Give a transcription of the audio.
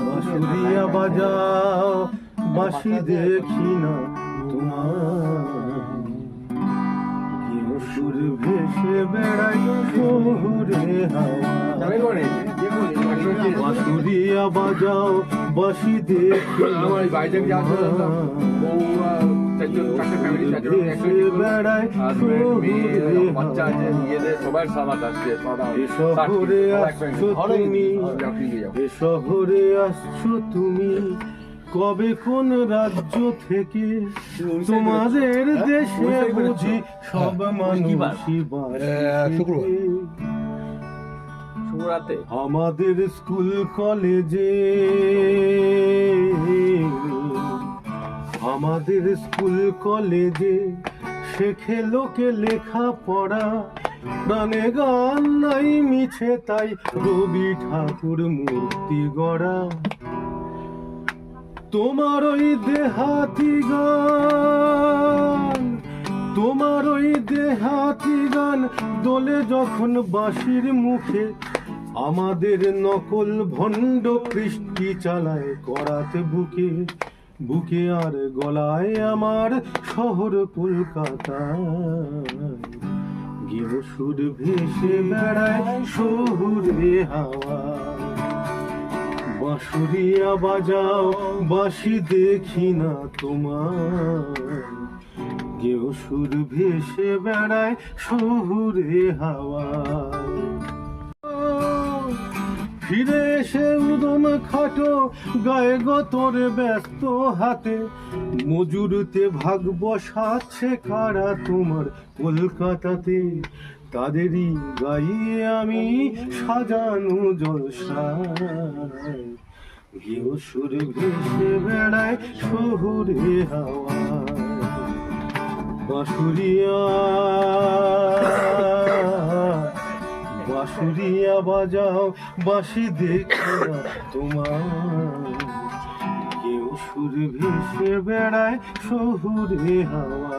বাঁশুরিয়া বাজাও বাঁশি দেখি না তোমার, কেউ সুর ভেসে বেড়াই শহুরে হাওয়া। বাঁশুরিয়া বাজাও বাঁশি দেখি না ভেসে বেড়াই শহুরে আসছো তুমি, এ শহরে আসছো তুমি, কবে কোন রাজ্য থেকে? তোমাদের দেশে বুঝি সব মানুষই বাঁচে। আমাদের স্কুল কলেজে, আমাদের স্কুল কলেজে শেখে লোকে লেখা পড়া, প্রাণে গান নাই মিছে তাই রবি ঠাকুর মূর্তি গড়া। তোমার ওই দেহাতি গান, তোমার ওই দেহাতি গান দোলে যখন বাঁশির মুখে, আমাদের নকল ভণ্ড কৃষ্টি চালায় করাতে বুকে বুকে, আর গলায় আমার শহর কলকাতা, গেও সুর ভেসে বেড়ায় শহুরে হাওয়া। বাঁশুরিয়া বাজাও বাঁশি দেখি না তোমার, গেও সুর ভেসে বেড়ায় শহুরে হাওয়া। ফিরে এসে উদম খাটো গায়ে গতর ব্যস্ত হাতে, মজুরতে ভাগ বসাচ্ছে কারা তোমার কলকাতাতে, তাদেরই গাইয়ে আমি সাজানো জলসায়, গেও সুর ভেসে বেড়ায় শহুরে হাওয়া। বাঁশুরিয়া বাঁশুরিয়া বাজাও বাঁশি দেখি না তোমার, কেউ সুর ভেসে বেড়ায় শহুরে হাওয়া।